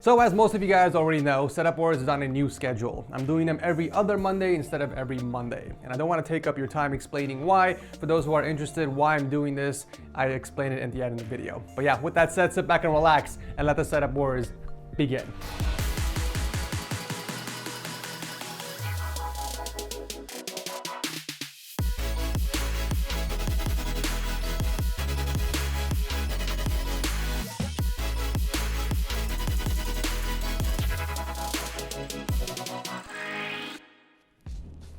So as most of you guys already know, Setup Wars is on a new schedule. I'm doing them every other Monday instead of every Monday. And I don't want to take up your time explaining why. For those who are interested why I'm doing this, I explain it at the end of the video. But yeah, with that said, sit back and relax and let the Setup Wars begin.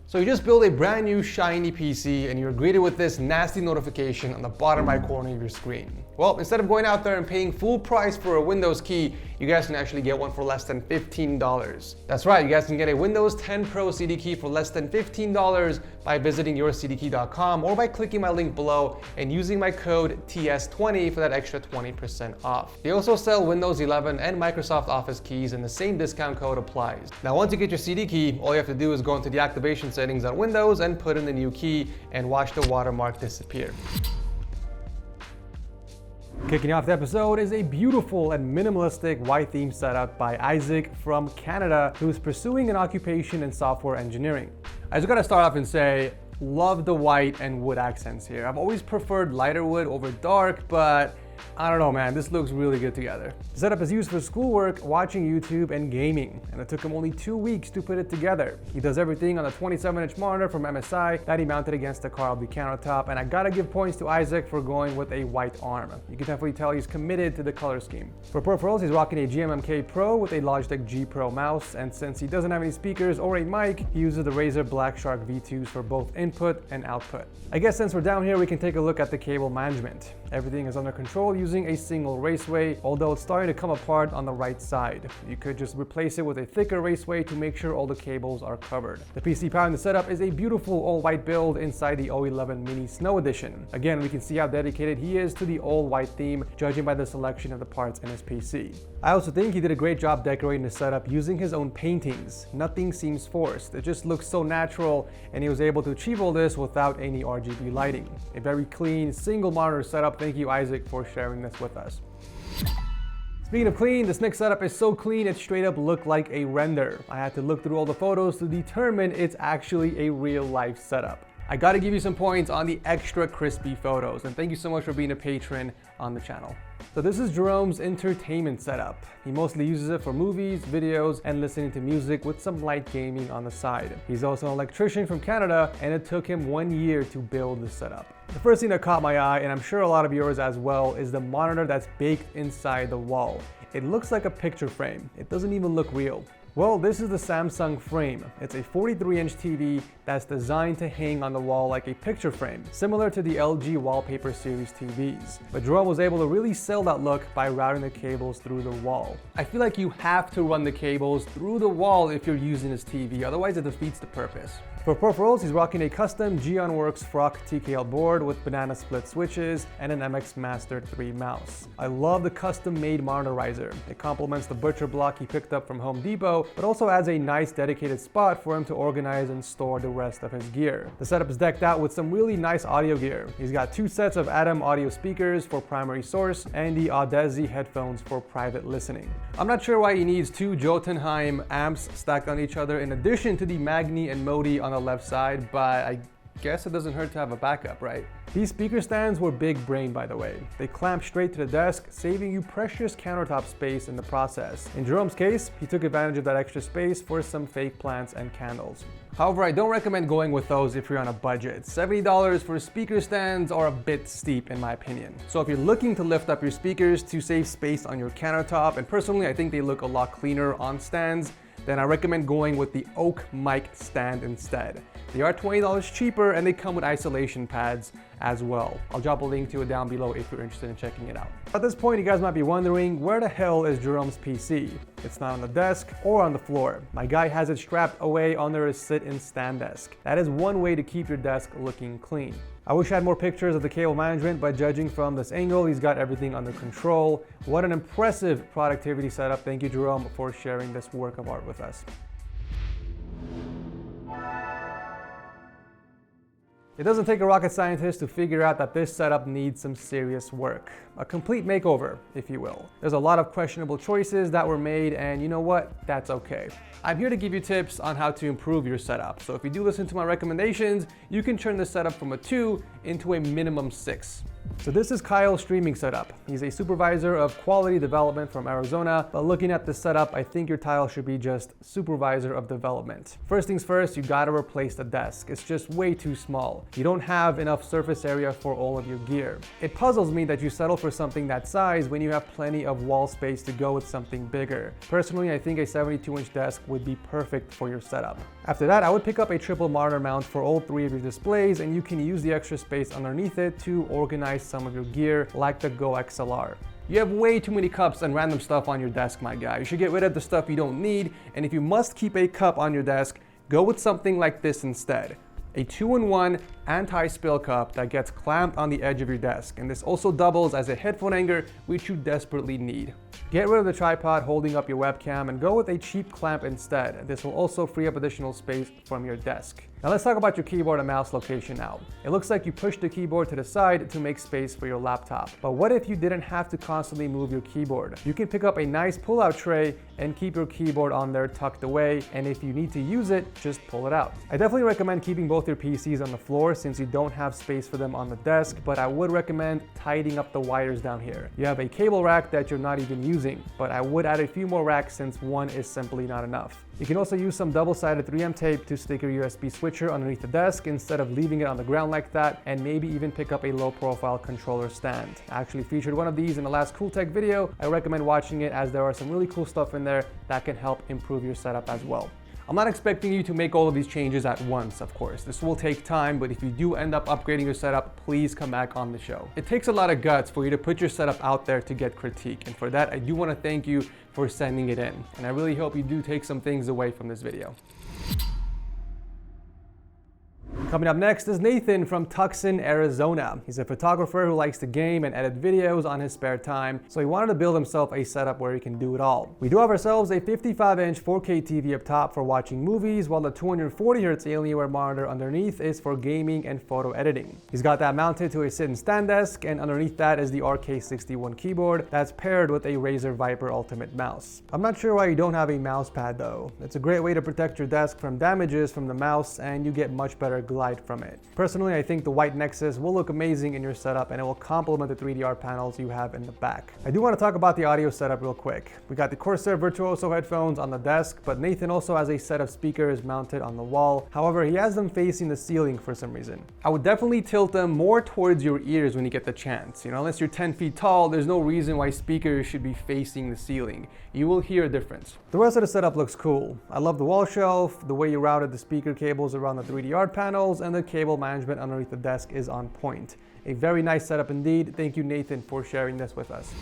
So you just build a brand new shiny PC and you're greeted with this nasty notification on the bottom right corner of your screen. Well, instead of going out there and paying full price for a Windows key, you guys can actually get one for less than $15. That's right, you guys can get a Windows 10 Pro CDKey for less than $15 by visiting yourcdkey.com or by clicking my link below and using my code TS20 for that extra 20% off. They also sell Windows 11 and Microsoft Office keys and the same discount code applies. Now once you get your CDKey, all you have to do is go into the activation settings on Windows and put in the new key and watch the watermark disappear. Kicking off the episode is a beautiful and minimalistic white theme setup by Izak from Canada, who is pursuing an occupation in software engineering. I just gotta start off and say, love the white and wood accents here. I've always preferred lighter wood over dark, but I don't know, man, this looks really good together. The setup is used for schoolwork, watching YouTube, and gaming, and it took him only 2 weeks to put it together. He does everything on a 27-inch monitor from MSI that he mounted against the car of the countertop, and I gotta give points to Izak for going with a white arm. You can definitely tell he's committed to the color scheme. For peripherals, he's rocking a GMMK Pro with a Logitech G Pro mouse, and since he doesn't have any speakers or a mic, he uses the Razer Black Shark V2s for both input and output. I guess since we're down here, we can take a look at the cable management. Everything is under control using a single raceway, although it's starting to come apart on the right side. You could just replace it with a thicker raceway to make sure all the cables are covered. The PC powering the setup is a beautiful all-white build inside the O11 Mini Snow Edition. Again, we can see how dedicated he is to the all-white theme, judging by the selection of the parts in his PC. I also think he did a great job decorating the setup using his own paintings. Nothing seems forced. It just looks so natural, and he was able to achieve all this without any RGB lighting. A very clean, single monitor setup. Thank you, Izak, for sharing this with us. Speaking of clean, this next setup is so clean it straight up looked like a render. I had to look through all the photos to determine it's actually a real life setup. I gotta give you some points on the extra crispy photos, and thank you so much for being a patron on the channel. So this is Jerome's entertainment setup. He mostly uses it for movies, videos, and listening to music with some light gaming on the side. He's also an electrician from Canada, and it took him 1 year to build this setup. The first thing that caught my eye, and I'm sure a lot of yours as well, is the monitor that's baked inside the wall. It looks like a picture frame. It doesn't even look real. Well, this is the Samsung Frame. It's a 43-inch TV that's designed to hang on the wall like a picture frame, similar to the LG Wallpaper Series TVs. But Jerome was able to really sell that look by routing the cables through the wall. I feel like you have to run the cables through the wall if you're using this TV, otherwise it defeats the purpose. For peripherals, he's rocking a custom Geonworks Frog TKL board with banana split switches and an MX Master 3 mouse. I love the custom-made monitor riser. It complements the butcher block he picked up from Home Depot, but also adds a nice dedicated spot for him to organize and store the rest of his gear. The setup is decked out with some really nice audio gear. He's got 2 sets of Adam audio speakers for primary source and the Audeze headphones for private listening. I'm not sure why he needs 2 Jotunheim amps stacked on each other in addition to the Magni and Modi on the left side, but I guess it doesn't hurt to have a backup, right? These speaker stands were big brain, by the way. They clamp straight to the desk, saving you precious countertop space in the process. In Jerome's case, he took advantage of that extra space for some fake plants and candles. However, I don't recommend going with those if you're on a budget. $70 for speaker stands are a bit steep in my opinion. So if you're looking to lift up your speakers to save space on your countertop, and personally I think they look a lot cleaner on stands, then I recommend going with the Oak mic stand instead. They are $20 cheaper and they come with isolation pads as well. I'll drop a link to it down below if you're interested in checking it out. At this point, you guys might be wondering, where the hell is Jerome's PC? It's not on the desk or on the floor. My guy has it strapped away under his sit-in stand desk. That is one way to keep your desk looking clean. I wish I had more pictures of the cable management, but judging from this angle, he's got everything under control. What an impressive productivity setup. Thank you, Jerome, for sharing this work of art with us. It doesn't take a rocket scientist to figure out that this setup needs some serious work. A complete makeover, if you will. There's a lot of questionable choices that were made, and you know what? That's okay. I'm here to give you tips on how to improve your setup. So if you do listen to my recommendations, you can turn the setup from a 2 into a minimum 6. So this is Kyle's streaming setup. He's a supervisor of quality development from Arizona, but looking at this setup, I think your title should be just supervisor of development. First things first, you gotta replace the desk. It's just way too small. You don't have enough surface area for all of your gear. It puzzles me that you settle for something that size when you have plenty of wall space to go with something bigger. Personally, I think a 72-inch desk would be perfect for your setup. After that, I would pick up a triple monitor mount for all 3 of your displays, and you can use the extra space underneath it to organize some of your gear like the Go XLR. You have way too many cups and random stuff on your desk, my guy. You should get rid of the stuff you don't need, and if you must keep a cup on your desk, go with something like this instead. A 2-in-1 anti-spill cup that gets clamped on the edge of your desk, and this also doubles as a headphone hanger, which you desperately need. Get rid of the tripod holding up your webcam and go with a cheap clamp instead. This will also free up additional space from your desk. Now let's talk about your keyboard and mouse location now. It looks like you pushed the keyboard to the side to make space for your laptop. But what if you didn't have to constantly move your keyboard? You can pick up a nice pull-out tray and keep your keyboard on there tucked away, and if you need to use it, just pull it out. I definitely recommend keeping both your PCs on the floor since you don't have space for them on the desk, but I would recommend tidying up the wires down here. You have a cable rack that you're not even using, but I would add a few more racks since one is simply not enough. You can also use some double-sided 3M tape to stick your USB switcher underneath the desk instead of leaving it on the ground like that, and maybe even pick up a low-profile controller stand. I actually featured one of these in the last Cool Tech video. I recommend watching it as there are some really cool stuff in there that can help improve your setup as well. I'm not expecting you to make all of these changes at once, of course. This will take time, but if you do end up upgrading your setup, please come back on the show. It takes a lot of guts for you to put your setup out there to get critique, and for that, I do want to thank you for sending it in. And I really hope you do take some things away from this video. Coming up next is Nathan from Tucson, Arizona. He's a photographer who likes to game and edit videos on his spare time, so he wanted to build himself a setup where he can do it all. We do have ourselves a 55-inch 4K TV up top for watching movies, while the 240Hz Alienware monitor underneath is for gaming and photo editing. He's got that mounted to a sit and stand desk, and underneath that is the RK61 keyboard that's paired with a Razer Viper Ultimate mouse. I'm not sure why you don't have a mouse pad though. It's a great way to protect your desk from damages from the mouse, and you get much better glide from it. Personally, I think the white Nexus will look amazing in your setup, and it will complement the 3DR panels you have in the back. I do want to talk about the audio setup real quick. We got the Corsair Virtuoso headphones on the desk, but Nathan also has a set of speakers mounted on the wall. However, he has them facing the ceiling for some reason. I would definitely tilt them more towards your ears when you get the chance. You know, unless you're 10 feet tall, there's no reason why speakers should be facing the ceiling. You will hear a difference. The rest of the setup looks cool. I love the wall shelf, the way you routed the speaker cables around the 3DR panels, and the cable management underneath the desk is on point. A very nice setup indeed. Thank you, Nathan, for sharing this with us.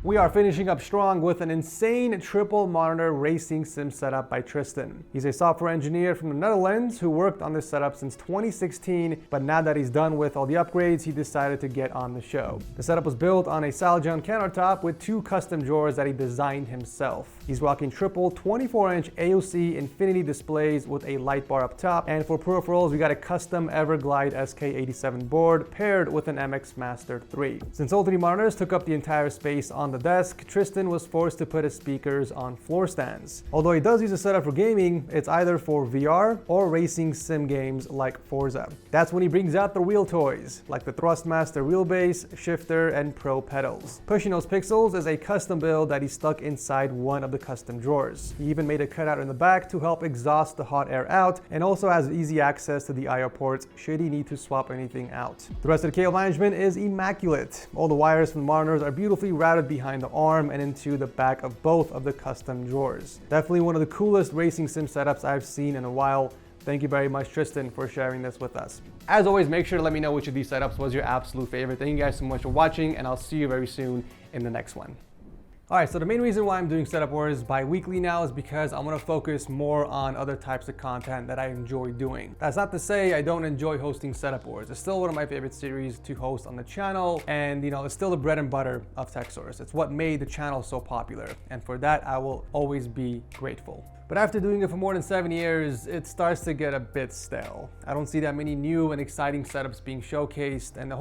We are finishing up strong with an insane triple monitor racing sim setup by Tristan. He's a software engineer from the Netherlands who worked on this setup since 2016, but now that he's done with all the upgrades, he decided to get on the show. The setup was built on a Saljon countertop with 2 custom drawers that he designed himself. He's rocking triple 24-inch AOC infinity displays with a light bar up top, and for peripherals, we got a custom Everglide SK87 board paired with an MX Master 3. Since all 3 monitors took up the entire space on the desk, Tristan was forced to put his speakers on floor stands. Although he does use a setup for gaming, it's either for VR or racing sim games like Forza. That's when he brings out the real toys, like the Thrustmaster wheelbase, shifter, and Pro pedals. Pushing those pixels is a custom build that he stuck inside one of the custom drawers. He even made a cutout in the back to help exhaust the hot air out, and also has easy access to the I/O ports should he need to swap anything out. The rest of the cable management is immaculate. All the wires from the monitors are beautifully routed behind the arm and into the back of both of the custom drawers. Definitely one of the coolest racing sim setups I've seen in a while. Thank you very much, Tristan, for sharing this with us. As always, make sure to let me know which of these setups was your absolute favorite. Thank you guys so much for watching, and I'll see you very soon in the next one. All right, so the main reason why I'm doing Setup Wars bi-weekly now is because I want to focus more on other types of content that I enjoy doing. That's not to say I don't enjoy hosting Setup Wars. It's still one of my favorite series to host on the channel, and you know, it's still the bread and butter of TechSource. It's what made the channel so popular, and for that I will always be grateful. But after doing it for more than 7 years, it starts to get a bit stale. I don't see that many new and exciting setups being showcased, and the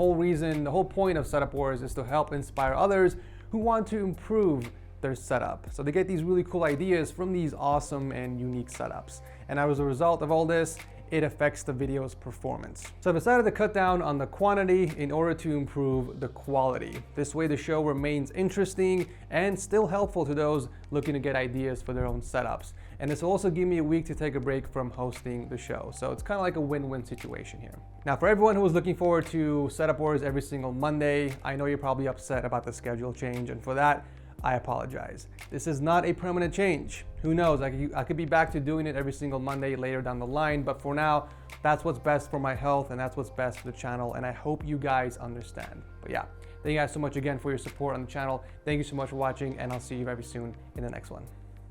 whole point of Setup Wars is to help inspire others who want to improve their setup. So they get these really cool ideas from these awesome and unique setups. And as a result of all this, it affects the video's performance. So I decided to cut down on the quantity in order to improve the quality. This way the show remains interesting and still helpful to those looking to get ideas for their own setups. And this will also give me a week to take a break from hosting the show. So it's kind of like a win-win situation here. Now, for everyone who was looking forward to Setup Wars every single Monday, I know you're probably upset about the schedule change, and for that, I apologize. This is not a permanent change. Who knows, I could be back to doing it every single Monday later down the line, but for now, that's what's best for my health and that's what's best for the channel, and I hope you guys understand. But yeah, thank you guys so much again for your support on the channel. Thank you so much for watching, and I'll see you very soon in the next one.